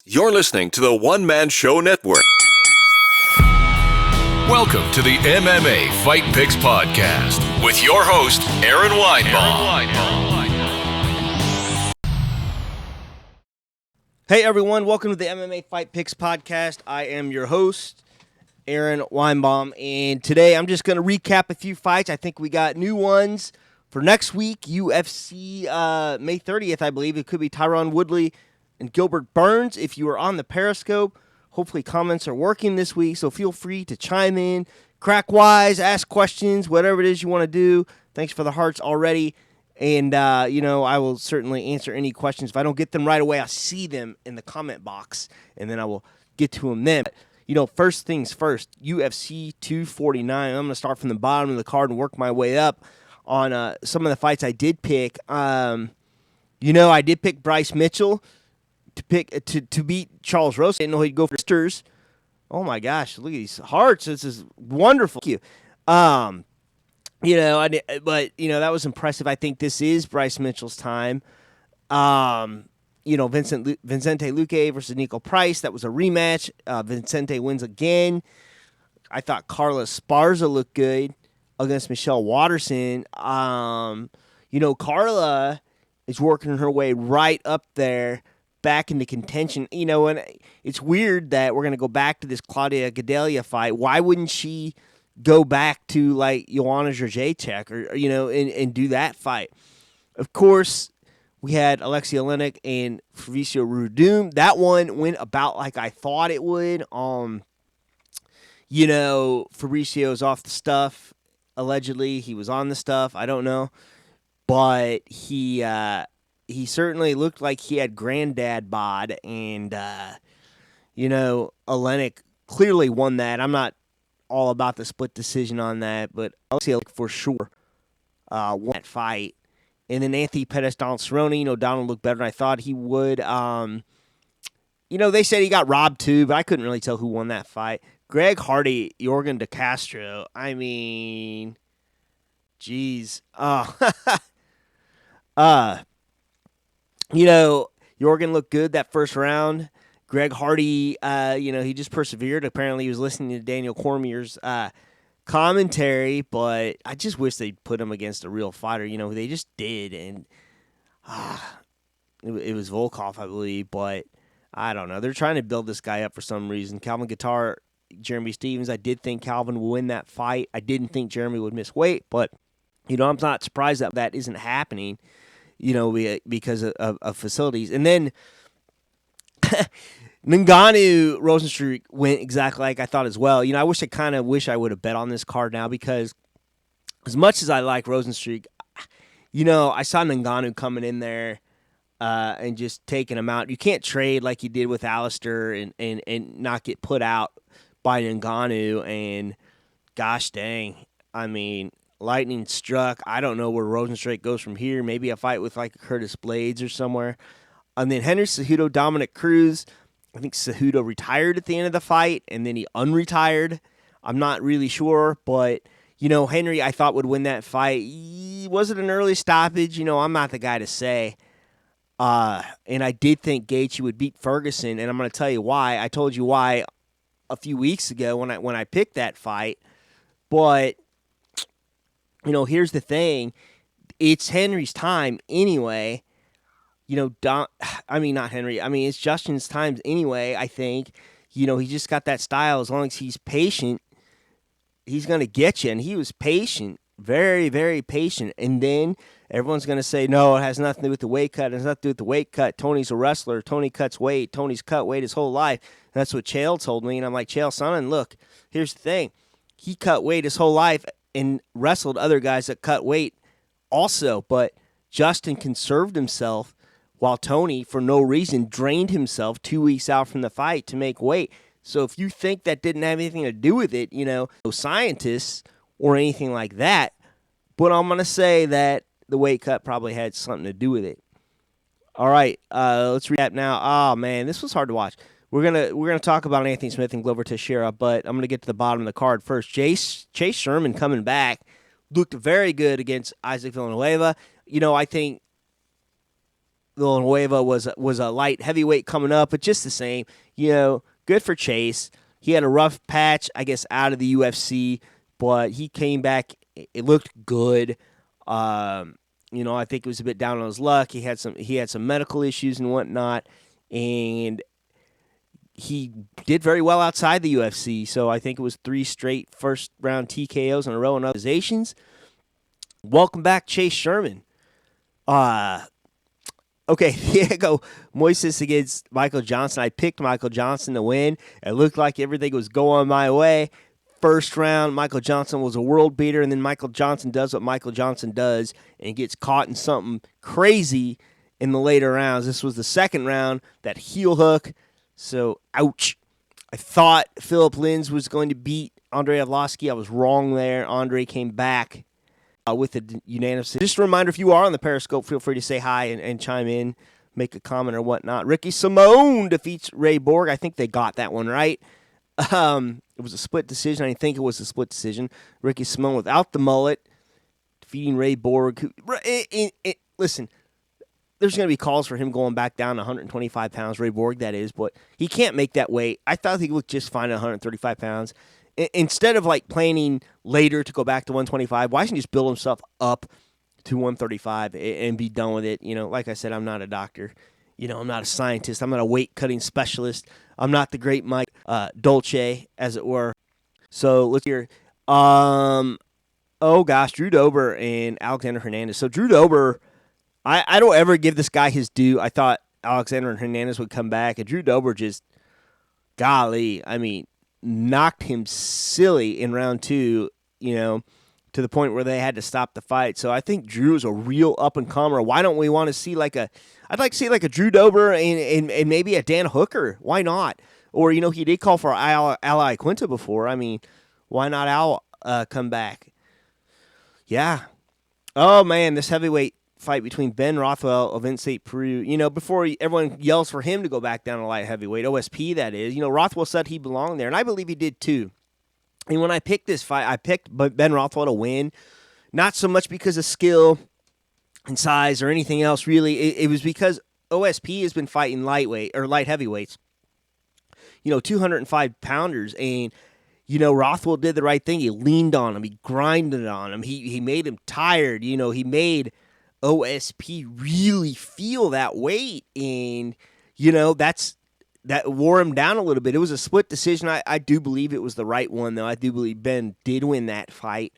You're listening to the One Man Show Network. Welcome to the MMA Fight Picks Podcast with your host, Aaron Weinbaum. Hey everyone, welcome to the MMA Fight Picks Podcast. I am your host, Aaron Weinbaum, and today I'm just going to recap a few fights. I think we got new ones for next week, UFC May 30th, I believe. It could be Tyron Woodley and Gilbert Burns. If you are on the Periscope, hopefully comments are working this week, so feel free to chime in, crack wise, ask questions, whatever it is you want to do. Thanks for the hearts already, and I will certainly answer any questions. If I don't get them right away, I'll see them in the comment box, and then I will get to them then. But, first things first, UFC 249. I'm going to start from the bottom of the card and work my way up on some of the fights I did pick. I did pick Bryce Mitchell to beat Charles Rosa. I didn't know he'd go for sisters. Oh my gosh, look at these hearts. This is wonderful. Thank you. That was impressive. I think this is Bryce Mitchell's time. Vincente Luque versus Niko Price. That was a rematch. Vincente wins again. I thought Carla Esparza looked good against Michelle Waterson. Carla is working her way right up there, back into contention. And it's weird that we're going to go back to this Claudia Gadelha fight. Why wouldn't she go back to like Joanna Jędrzejczyk or and do that fight? Of course, we had Alexia Oleinik and Fabricio Werdum. That one went about like I thought it would. Fabricio's off the stuff. Allegedly, he was on the stuff. I don't know, but he certainly looked like he had granddad bod, and Oleinik clearly won that. I'm not all about the split decision on that, but Alexia for sure won that fight. And then Anthony Pettis, Donald Cerrone. Donald looked better than I thought he would. They said he got robbed too, but I couldn't really tell who won that fight. Greg Hardy, Yorgan De Castro. I mean, geez. Yorgan looked good that first round. Greg Hardy, he just persevered. Apparently he was listening to Daniel Cormier's commentary, but I just wish they'd put him against a real fighter. They just did, and it was Volkov, I believe, but I don't know. They're trying to build this guy up for some reason. Calvin Guitar, Jeremy Stevens, I did think Calvin would win that fight. I didn't think Jeremy would miss weight, but, I'm not surprised that isn't happening, because of facilities. And then Ngannou Rosenstruck went exactly like I thought as well. I wish I would have bet on this card now, because as much as I like Rosenstruck, I saw Ngannou coming in there and just taking him out. You can't trade like you did with Alistair and not get put out by Ngannou. And gosh dang, I mean, lightning struck. I don't know where Rosenstruck goes from here. Maybe a fight with like Curtis Blades or somewhere. And then Henry Cejudo, Dominick Cruz. I think Cejudo retired at the end of the fight, and then he unretired. I'm not really sure, but, Henry I thought would win that fight. Was it an early stoppage? I'm not the guy to say. And I did think Gaethje would beat Ferguson, and I'm going to tell you why. I told you why a few weeks ago when I picked that fight. But, here's the thing. It's Henry's time anyway. Not Henry. I mean, it's Justin's time anyway, I think. He just got that style. As long as he's patient, he's going to get you. And he was patient, very, very patient. And then everyone's going to say, no, it has nothing to do with the weight cut. It has nothing to do with the weight cut. Tony's a wrestler. Tony cuts weight. Tony's cut weight his whole life. And that's what Chael told me. And I'm like, Chael, son, look, here's the thing. He cut weight his whole life and wrestled other guys that cut weight also. But Justin conserved himself, while Tony, for no reason, drained himself 2 weeks out from the fight to make weight. So if you think that didn't have anything to do with it, no scientists or anything like that, but I'm going to say that the weight cut probably had something to do with it. All right, let's recap now. Oh, man, this was hard to watch. We're gonna talk about Anthony Smith and Glover Teixeira, but I'm going to get to the bottom of the card first. Chase Sherman coming back looked very good against Isaac Villanueva. I think Villanueva was a light heavyweight coming up, but just the same, good for Chase. He had a rough patch, I guess, out of the UFC, but he came back. It looked good. I think it was a bit down on his luck. He had some medical issues and whatnot, and he did very well outside the UFC. So I think it was 3 straight first round TKOs in a row and organizations. Welcome back, Chase Sherman. Okay, Diego Moises against Michael Johnson. I picked Michael Johnson to win. It looked like everything was going my way. First round, Michael Johnson was a world beater, and then Michael Johnson does what Michael Johnson does and gets caught in something crazy in the later rounds. This was the second round, that heel hook. So, ouch. I thought Philip Lins was going to beat Andrei Arlovski. I was wrong there. Andre came back with a unanimous. Just a reminder, if you are on the Periscope, feel free to say hi and chime in, make a comment or whatnot. Ricky Simone defeats Ray Borg. I think they got that one right. It was a split decision. I think it was a split decision. Ricky Simone without the mullet defeating Ray Borg. Listen, there's going to be calls for him going back down to 125 pounds, Ray Borg, that is, but he can't make that weight. I thought he looked just fine at 135 pounds. Instead of planning later to go back to 125, why shouldn't he just build himself up to 135 and be done with it? Like I said, I'm not a doctor. I'm not a scientist. I'm not a weight cutting specialist. I'm not the great Mike Dolce, as it were. So let's hear. Drew Dober and Alexander Hernandez. So Drew Dober, I don't ever give this guy his due. I thought Alexander Hernandez would come back, and Drew Dober just, golly, knocked him silly in round 2, to the point where they had to stop the fight. So I think Drew is a real up-and-comer. Why don't we want to see I'd like to see a Drew Dober and maybe a Dan Hooker. Why not? Or, he did call for Al Quinta before. Why not Al come back? Yeah. Oh, man, this heavyweight fight between Ben Rothwell and Vincente Peru. Before everyone yells for him to go back down to light heavyweight, OSP that is, Rothwell said he belonged there, and I believe he did too. And when I picked this fight, I picked Ben Rothwell to win, not so much because of skill and size or anything else, really. It was because OSP has been fighting lightweight or light heavyweights, 205 pounders, and Rothwell did the right thing. He leaned on him, he grinded on him, he made him tired. He made OSP really feel that weight, and that wore him down a little bit. It was a split decision. I do believe it was the right one, though. I do believe Ben did win that fight.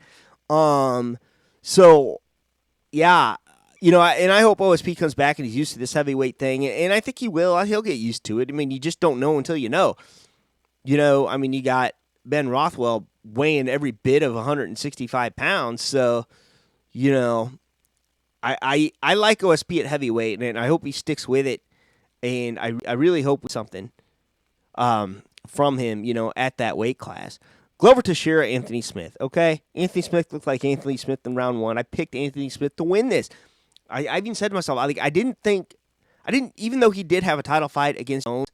So yeah, and I hope OSP comes back and he's used to this heavyweight thing, and I think he will. He'll get used to it. You just don't know until you know. You got Ben Rothwell weighing every bit of 165 pounds, so I like OSP at heavyweight, and I hope he sticks with it, and I really hope something from him, at that weight class. Glover Teixeira, Anthony Smith, okay? Anthony Smith looked like Anthony Smith in round 1. I picked Anthony Smith to win this. I even said to myself, even though he did have a title fight against Jones,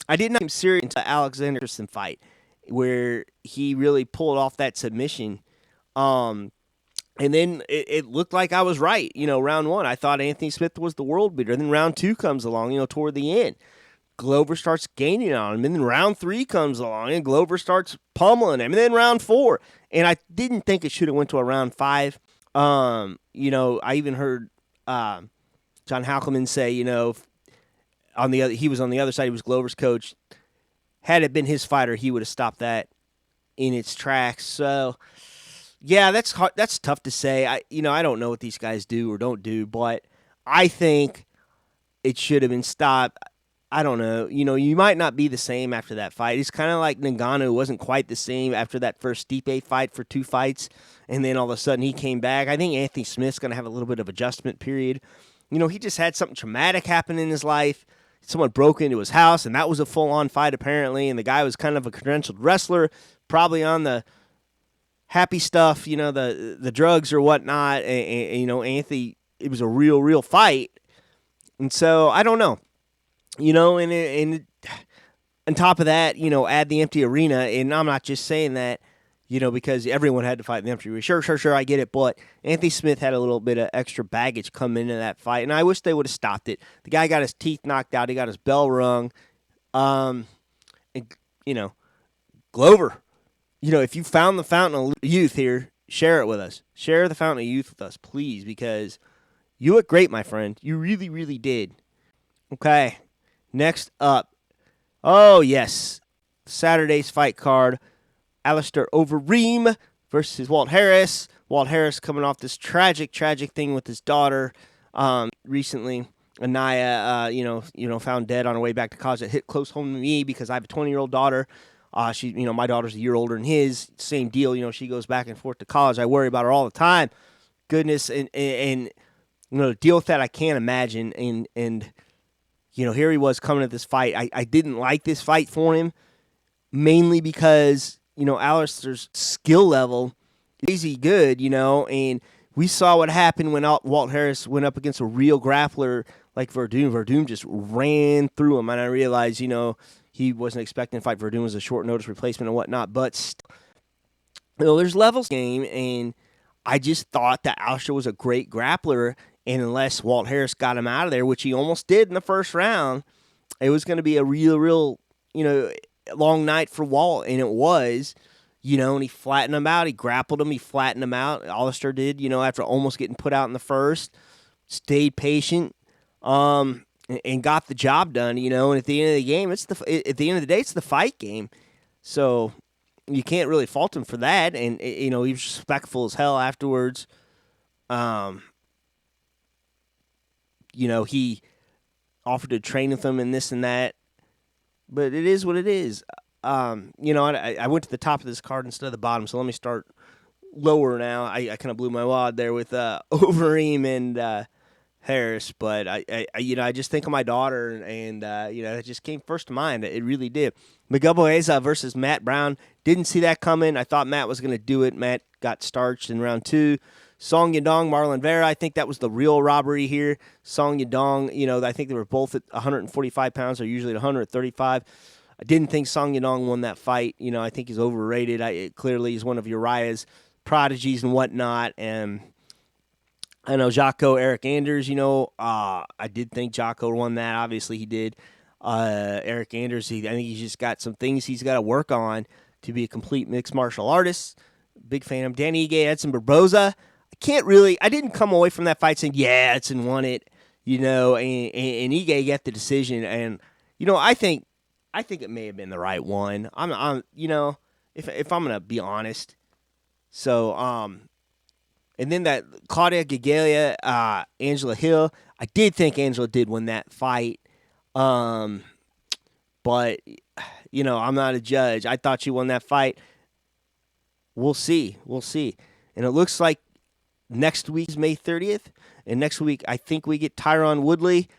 I did not take him serious until Alexander fight, where he really pulled off that submission. And then it looked like I was right. Round 1, I thought Anthony Smith was the world beater. And then round 2 comes along, toward the end. Glover starts gaining on him. And then round 3 comes along, and Glover starts pummeling him. And then round 4. And I didn't think it should have went to a round 5. I even heard John Halkeman say, he was on the other side. He was Glover's coach. Had it been his fighter, he would have stopped that in its tracks. So, yeah, that's hard. That's tough to say. I don't know what these guys do or don't do, but I think it should have been stopped. I don't know. You might not be the same after that fight. It's kind of like Ngannou wasn't quite the same after that first Stipe fight for 2 fights, and then all of a sudden he came back. I think Anthony Smith's going to have a little bit of adjustment period. He just had something traumatic happen in his life. Someone broke into his house, and that was a full-on fight apparently, and the guy was kind of a credentialed wrestler, probably on the happy stuff, the drugs or whatnot, and Anthony, it was a real fight. And so, I don't know. And on top of that, add the empty arena, and I'm not just saying that, because everyone had to fight in the infantry. Sure, I get it, but Anthony Smith had a little bit of extra baggage come into that fight, and I wish they would have stopped it. The guy got his teeth knocked out. He got his bell rung. And, Glover, if you found the fountain of youth here, share it with us. Share the fountain of youth with us, please, because you look great, my friend. You really, really did. Okay, next up. Oh, yes. Saturday's fight card. Alistair Overeem versus Walt Harris. Walt Harris coming off this tragic thing with his daughter recently. Anaya, found dead on her way back to college. That hit close home to me because I have a 20-year-old daughter. My daughter's a year older than his. Same deal. She goes back and forth to college. I worry about her all the time. Goodness, and to deal with that, I can't imagine. And here he was coming at this fight. I didn't like this fight for him, mainly because Alistair's skill level is easy good, and we saw what happened when Walt Harris went up against a real grappler like Verdun. Verdun just ran through him, and I realized, he wasn't expecting to fight. Verdun was a short notice replacement and whatnot, but there's levels game, and I just thought that Alistair was a great grappler, and unless Walt Harris got him out of there, which he almost did in the first round, it was going to be a real, long night for Walt, and it was, and he flattened him out. He grappled him. He flattened him out. Alistair did, after almost getting put out in the first, stayed patient, and got the job done, and at the end of the game, at the end of the day, it's the fight game. So you can't really fault him for that, and, he was respectful as hell afterwards. He offered to train with him and this and that. But it is what it is. I went to the top of this card instead of the bottom, so let me start lower now. I kind of blew my wad there with Overeem and Harris, but I just think of my daughter, and it just came first to mind. It really did. Miguel Baeza versus Matt Brown. Didn't see that coming. I thought Matt was going to do it. Matt got starched in round 2. Song Yadong, Marlon Vera. I think that was the real robbery here. Song Yadong, I think they were both at 145 pounds. They're usually at 135. I didn't think Song Yadong won that fight. I think he's overrated. Clearly, he's one of Uriah's prodigies and whatnot. And I know Jotko, Eric Anders, I did think Jotko won that. Obviously, he did. Eric Anders, I think he's just got some things he's got to work on to be a complete mixed martial artist. Big fan of Danny Ige, Edson Barboza. I didn't come away from that fight saying, yeah, Edson won it, and Ige got the decision. And, I think it may have been the right one. I'm if I'm going to be honest. So, and then that Claudia Gadelha, Angela Hill, I did think Angela did win that fight. But, I'm not a judge. I thought she won that fight. We'll see. And it looks like next week is May 30th. And next week, I think we get Tyron Woodley,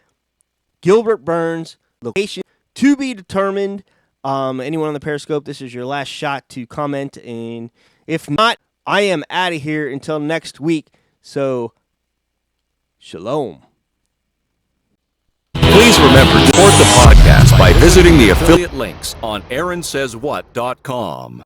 Gilbert Burns, location to be determined. Anyone on the Periscope, this is your last shot to comment. And if not, I am out of here until next week. So, shalom. Please remember to support the podcast by visiting the affiliate links on AaronSaysWhat.com.